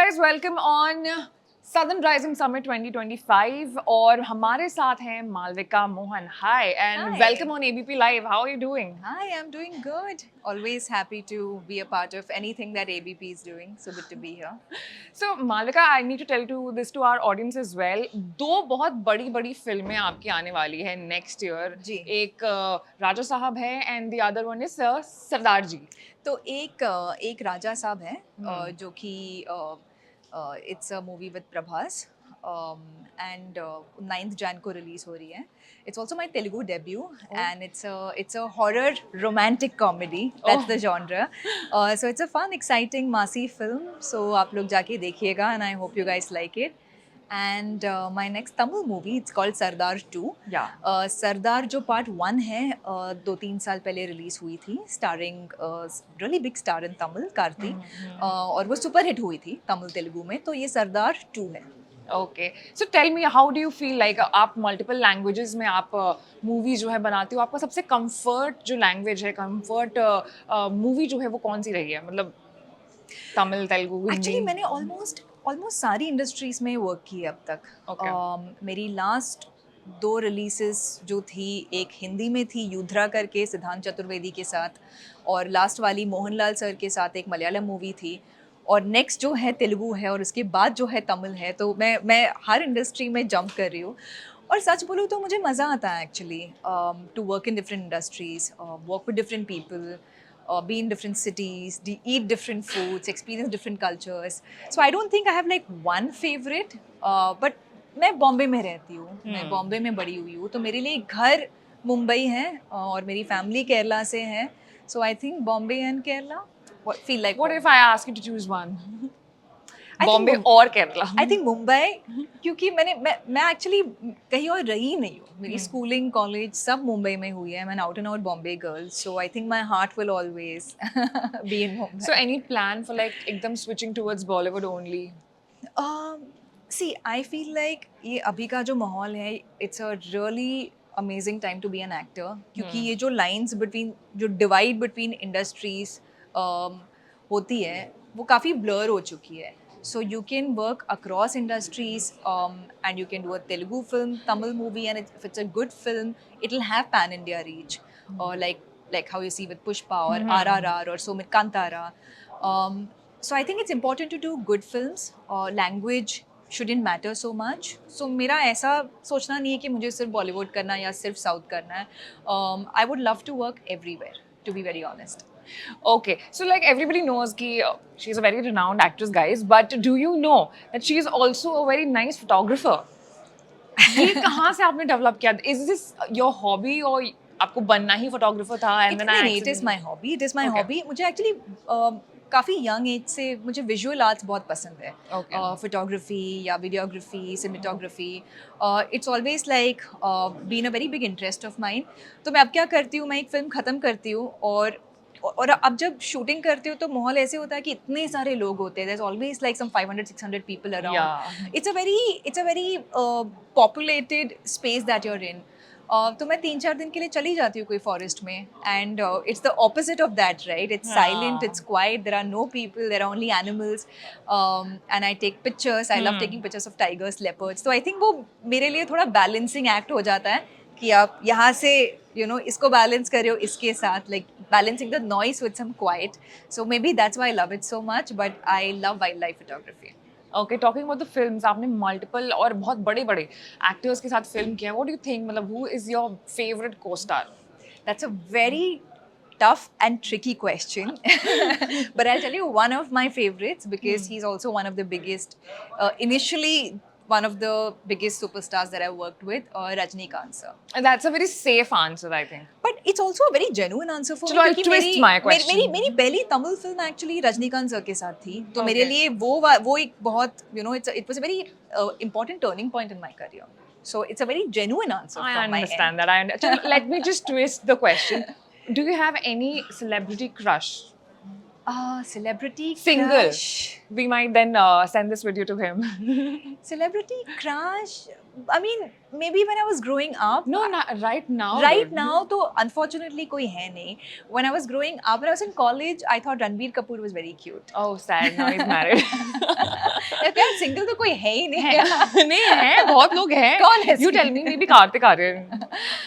guys, welcome on Southern Rising Summit 2025 और हमारे साथ हैं Malvika Mohan. Hi and Hi. welcome on ABP Live. How are you doing? Hi, I'm doing good. Always happy to be a part of anything that ABP is doing. So good to be here. So Malvika, I need to tell this to our audience as well. दो बहुत बड़ी फिल्में आपकी आने वाली है next year. जी. एक राजा साहब है and the other one is सरदार जी. तो एक राजा साहब है जो कि it's a movie with Prabhas and 9th Jan को रिलीज हो रही है. It's also my Telugu debut and it's a horror romantic comedy. That's the genre. So it's a fun exciting massy film. So आप लोग जाके देखिएगा and I hope you guys like it. And my next Tamil movie, it's called Sardar 2. Yeah. सरदार जो part 1 है 2-3 साल पहले release हुई थी, starring really big star in Tamil, Karti. और वो सुपर हिट हुई थी तमिल तेलुगु में. तो ये सरदार 2 है. Okay, so tell me, how do you feel like आप multiple languages में आप मूवी जो है बनाती हो, आपका सबसे comfort जो language है, comfort मूवी जो है वो कौन सी रही है? मतलब तमिल, तेलुगु, हिंदी? एक्चुअली मैंने ऑलमोस्ट सारी इंडस्ट्रीज में वर्क की है अब तक. मेरी लास्ट 2 रिलीजेस जो थी, एक हिंदी में थी युद्रा करके सिद्धांत चतुर्वेदी के साथ, और लास्ट वाली मोहनलाल सर के साथ एक मलयालम मूवी थी, और नेक्स्ट जो है तेलुगु है, और उसके बाद जो है तमिल है. तो मैं हर इंडस्ट्री में जंप कर रही हूँ. और सच बोलूँ तो मुझे मज़ा आता है actually to work in different industries, work with different people, be in different cities, eat different foods, experience different cultures. So I don't think I have like one favorite, but मैं बॉम्बे में रहती हूँ. मैं बॉम्बे में बड़ी हुई हूँ, तो मेरे लिए घर मुंबई है और मेरी फैमिली केरला से है. So I think Bombay and Kerala feel like. What if I ask you to choose one? Bombay और केरला. आई थिंक मुंबई, क्योंकि मैं एक्चुअली कहीं और रही नहीं हूँ. मेरी स्कूलिंग कॉलेज सब मुंबई में हुई है. मैं an out and out Bombay girl. So I think my heart will always be in Mumbai. So any plan for like एकदम switching towards Bollywood only? See I feel like ये अभी का जो माहौल है, it's a really amazing time to be an actor. क्योंकि ये जो लाइंस बिटवीन, जो डिवाइड बिटवीन इंडस्ट्रीज होती है, वो काफ़ी ब्लर हो चुकी है. So you can work across industries, and you can do a Telugu film, Tamil movie, and if it's a good film, it'll have pan-India reach, like how you see with Pushpa or RRR or Sumit Kantara. So I think it's important to do good films. Language shouldn't matter so much. So मेरा ऐसा सोचना नहीं है कि मुझे सिर्फ बॉलीवुड करना है या सिर्फ साउथ करना है. I would love to work everywhere, to be very honest. Okay, so like everybody knows कि she's a very renowned actress, guys. But do you know that she is also a very nice photographer? ये कहाँ से आपने develop किया? Is this your hobby or आपको बनना ही photographer था? And then it is my hobby. It is my hobby. मुझे actually काफ़ी यंग एज से मुझे विजुअल आर्ट्स बहुत पसंद है. फोटोग्राफी या videography, cinematography, it's always like been a very big interest of mind. तो मैं अब क्या करती हूँ, मैं एक फिल्म ख़त्म करती हूँ, और अब जब शूटिंग करती हूँ तो माहौल ऐसे होता है कि इतने सारे लोग होते हैं. There is always like some 500-600 people around. It's a very populated space that you are in. तो मैं 3-4 दिन के लिए चली जाती हूँ कोई फॉरेस्ट में, and it's the opposite of that, right? It's silent, it's quiet, there are no people, there are only animals, and I take pictures. I love taking pictures of tigers, leopards. तो I think वो मेरे लिए थोड़ा balancing act हो जाता है कि आप यहाँ से इसको बैलेंस कर रहे हो इसके साथ, like balancing the noise with some quiet. So maybe that's why I love it so much, but I love wildlife photography. Okay, talking about the films, आपने multiple और बहुत बड़े actors के साथ फिल्म किया. What do you think? मतलब who is your favorite co-star? That's a very tough and tricky question. But I'll tell you one of my favorites, because he's also one of the biggest, initially one of the biggest superstars that I worked with, Rajinikanth sir. And that's a very safe answer, I think. But it's also a very genuine answer for me. I'll twist my question. मेरी पहली Tamil film actually Rajinikanth sir के साथ थी. तो मेरे लिए वो एक बहुत it was a very important turning point in my career. So it's a very genuine answer from my end. I understand that. Let me just twist the question. Do you have any celebrity crush? Celebrity single crush. We might then send this video to him. Celebrity crush, I mean, maybe when I was growing up. No, right now. Right now, तो unfortunately कोई है नहीं. When I was growing up, when I was in college, I thought Ranbir Kapoor was very cute. Oh, sad. Now he's married. Single तो कोई है ही नहीं नहीं है, बहुत लोग हैं. कौन है You tell me, maybe Kartik Aaryan.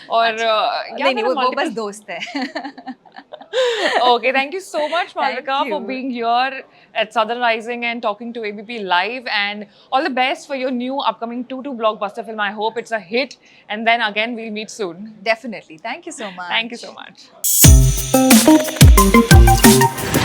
और नहीं नहीं, वो बस दोस्त है. Okay, thank you so much, Malvika, Thank for you. being here at Southern Rising and talking to ABP Live. And all the best for your new upcoming 2 blockbuster film. I hope it's a hit. And then again, we'll meet soon. Definitely. Thank you so much. Thank you so much.